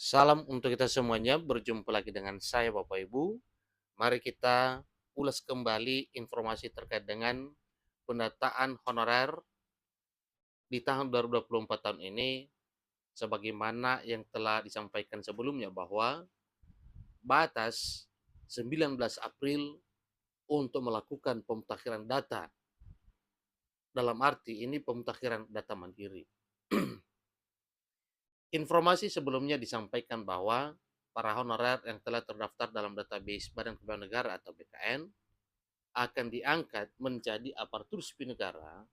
Salam untuk kita semuanya, berjumpa lagi dengan saya Bapak Ibu. Mari kita ulas kembali informasi terkait dengan pendataan honorer di tahun 2024 tahun ini, sebagaimana yang telah disampaikan sebelumnya bahwa batas 19 April untuk melakukan pemutakhiran data, dalam arti ini pemutakhiran data mandiri. Informasi sebelumnya disampaikan bahwa para honorer yang telah terdaftar dalam database Badan Kepegawaian Negara atau BKN akan diangkat menjadi aparatur sipil negara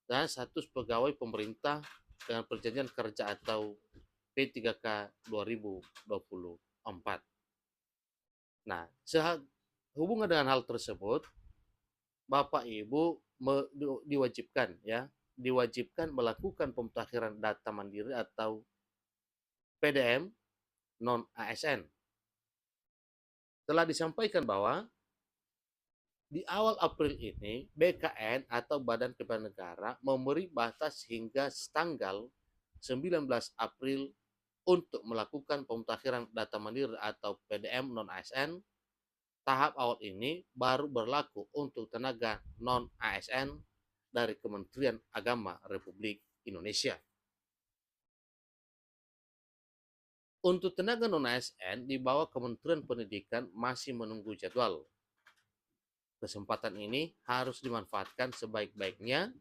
dan status pegawai pemerintah dengan perjanjian kerja atau P3K 2024. Nah, sehubungan dengan hal tersebut, Bapak Ibu diwajibkan melakukan pemutakhiran data mandiri atau PDM non ASN. Telah disampaikan bahwa di awal April ini, BKN atau Badan Kepegawaian Negara memberi batas hingga tanggal 19 April untuk melakukan pemutakhiran data mandiri atau PDM non-ASN. Tahap awal ini baru berlaku untuk tenaga non-ASN dari Kementerian Agama Republik Indonesia. Untuk tenaga non-ASN di bawah Kementerian Pendidikan masih menunggu jadwal. Kesempatan ini harus dimanfaatkan sebaik-baiknya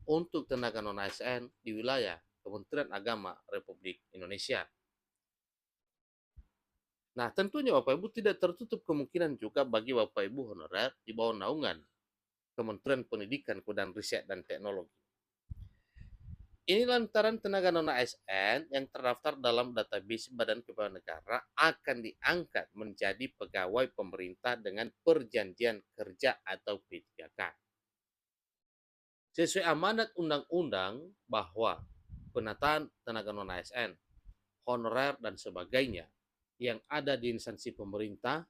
untuk tenaga non-ASN di wilayah Kementerian Agama Republik Indonesia. Nah, tentunya Bapak Ibu tidak tertutup kemungkinan juga bagi Bapak Ibu honorer di bawah naungan Kementerian Pendidikan, Kebudayaan Riset dan Teknologi. Ini lantaran tenaga non-ASN yang terdaftar dalam database Badan Kepegawaian Negara akan diangkat menjadi pegawai pemerintah dengan perjanjian kerja atau P3K. Sesuai amanat undang-undang bahwa penataan tenaga non-ASN, honorer dan sebagainya yang ada di instansi pemerintah,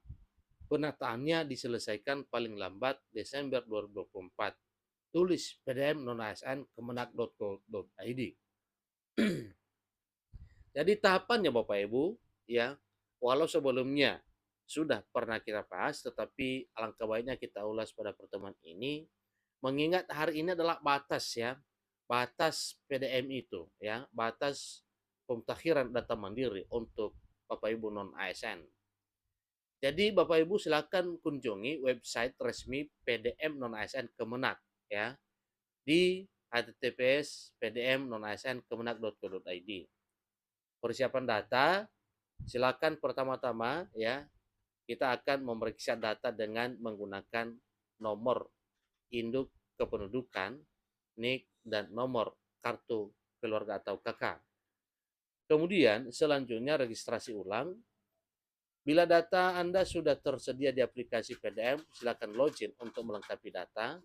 penataannya diselesaikan paling lambat Desember 2024. Tulis PDM non-ASN kemenak.go.id. Jadi tahapannya Bapak Ibu, ya, walau sebelumnya sudah pernah kita bahas, tetapi alangkah baiknya kita ulas pada pertemuan ini, mengingat hari ini adalah batas ya, batas PDM itu ya, batas pemutakhiran data mandiri untuk Bapak Ibu non ASN. Jadi Bapak Ibu silakan kunjungi website resmi PDM non ASN Kemenak ya, di https pdm-non-asn-kemenak.go.id. Persiapan data, silakan pertama-tama ya, kita akan memeriksa data dengan menggunakan nomor induk kependudukan, NIK, dan nomor kartu keluarga atau KK. Kemudian selanjutnya registrasi ulang. Bila data Anda sudah tersedia di aplikasi PDM, silakan login untuk melengkapi data.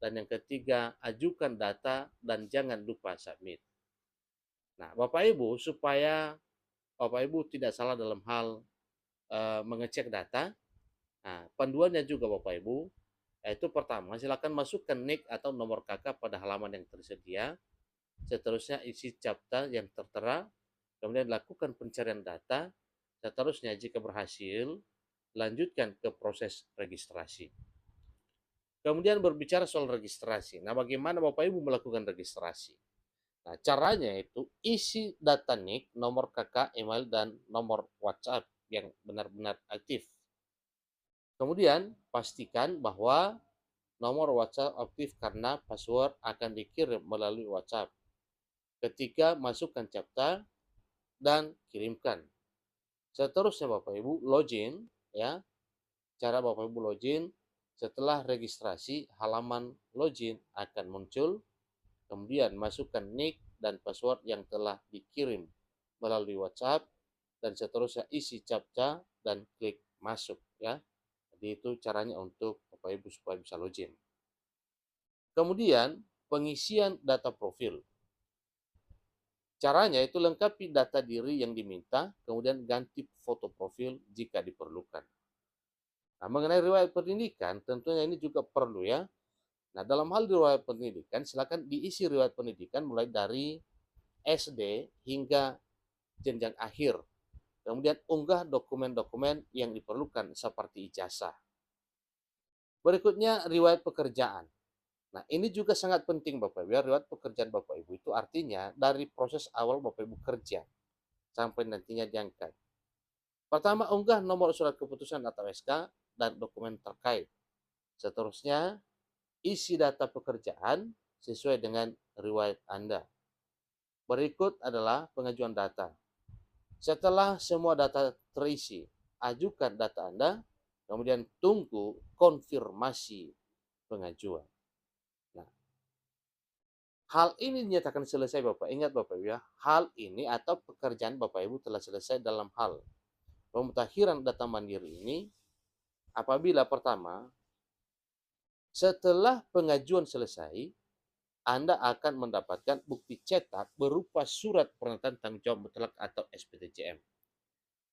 Dan yang ketiga, ajukan data dan jangan lupa submit. Nah, Bapak Ibu, supaya Bapak Ibu tidak salah dalam hal mengecek data, nah, panduannya juga Bapak Ibu, yaitu pertama, silakan masukkan NIK atau nomor KK pada halaman yang tersedia. Seterusnya isi captcha yang tertera, kemudian lakukan pencarian data. Seterusnya jika berhasil, lanjutkan ke proses registrasi. Kemudian berbicara soal registrasi. Nah, bagaimana Bapak Ibu melakukan registrasi? Nah, caranya itu isi data NIK, nomor KK, email, dan nomor WhatsApp yang benar-benar aktif. Kemudian, pastikan bahwa nomor WhatsApp aktif karena password akan dikirim melalui WhatsApp. Ketiga, masukkan captcha dan kirimkan. Seterusnya Bapak Ibu login ya. Cara Bapak Ibu login, setelah registrasi halaman login akan muncul. Kemudian masukkan NIK dan password yang telah dikirim melalui WhatsApp dan seterusnya isi captcha dan klik masuk ya. Jadi itu caranya untuk Bapak Ibu supaya bisa login. Kemudian pengisian data profil. Caranya itu lengkapi data diri yang diminta, kemudian ganti foto profil jika diperlukan. Nah, mengenai riwayat pendidikan, tentunya ini juga perlu ya. Nah, dalam hal riwayat pendidikan, silakan diisi riwayat pendidikan mulai dari SD hingga jenjang akhir Kemudian unggah dokumen-dokumen yang diperlukan seperti ijazah. Berikutnya riwayat pekerjaan. Nah, ini juga sangat penting Bapak Ibu. Riwayat pekerjaan Bapak Ibu itu artinya dari proses awal Bapak Ibu kerja sampai nantinya diangkat. Pertama, unggah nomor surat keputusan atau SK dan dokumen terkait. Seterusnya, isi data pekerjaan sesuai dengan riwayat Anda. Berikut adalah pengajuan data. Setelah semua data terisi, ajukan data Anda, kemudian tunggu konfirmasi pengajuan. Nah, hal ini dinyatakan selesai Bapak. Ingat Bapak Ibu ya, hal ini atau pekerjaan Bapak Ibu telah selesai dalam hal pemutakhiran data mandiri ini apabila pertama, setelah pengajuan selesai, Anda akan mendapatkan bukti cetak berupa surat pernyataan tanggung jawab mutlak atau SPTJM.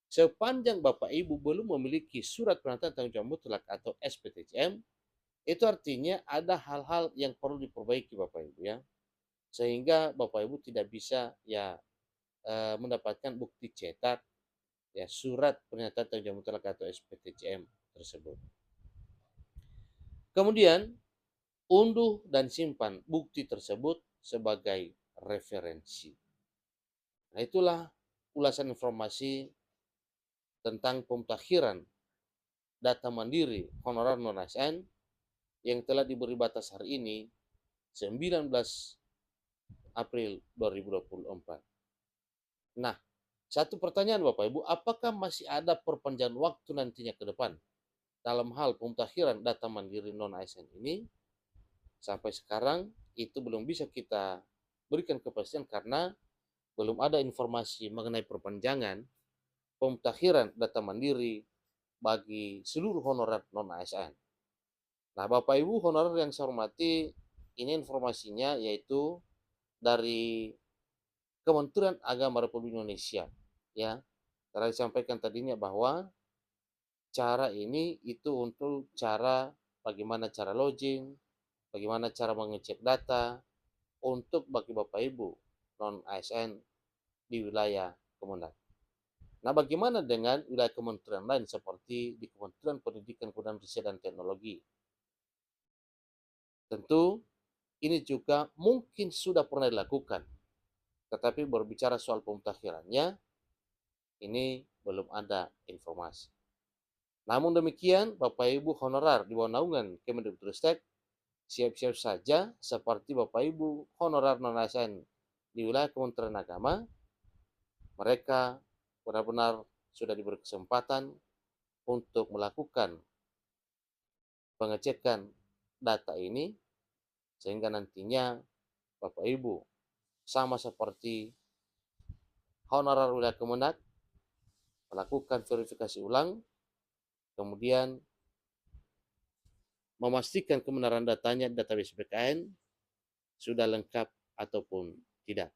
Sepanjang Bapak Ibu belum memiliki surat pernyataan tanggung jawab mutlak atau SPTJM, itu artinya ada hal-hal yang perlu diperbaiki Bapak Ibu ya. Sehingga Bapak Ibu tidak bisa ya mendapatkan bukti cetak ya surat pernyataan tanggung jawab mutlak atau SPTJM tersebut. Kemudian unduh dan simpan bukti tersebut sebagai referensi. Nah, itulah ulasan informasi tentang pemutakhiran data mandiri honorer non-ASN yang telah diberi batas hari ini 19 April 2024. Nah, satu pertanyaan Bapak Ibu, apakah masih ada perpanjangan waktu nantinya ke depan dalam hal pemutakhiran data mandiri non-ASN ini? Sampai sekarang itu belum bisa kita berikan kepastian karena belum ada informasi mengenai perpanjangan pemutakhiran data mandiri bagi seluruh honorer non-ASN. Nah, Bapak Ibu honorer yang saya hormati, ini informasinya yaitu dari Kementerian Agama Republik Indonesia. Ya, telah disampaikan tadinya bahwa cara ini itu untuk cara bagaimana cara login, bagaimana cara mengecek data untuk bagi Bapak Ibu non ASN di wilayah Kementerian. Nah, bagaimana dengan wilayah kementerian lain seperti di Kementerian Pendidikan, Kebudayaan, Riset dan Teknologi? Tentu ini juga mungkin sudah pernah dilakukan, tetapi berbicara soal pemutakhirannya, ini belum ada informasi. Namun demikian, Bapak Ibu honorer di bawah naungan Kemendikbudristek siap-siap saja seperti Bapak Ibu honorer non-ASN di wilayah Kementerian Agama, mereka benar-benar sudah diberi kesempatan untuk melakukan pengecekan data ini sehingga nantinya Bapak Ibu sama seperti honorer wilayah Kemenak melakukan verifikasi ulang, kemudian memastikan kebenaran datanya database BKN sudah lengkap ataupun tidak.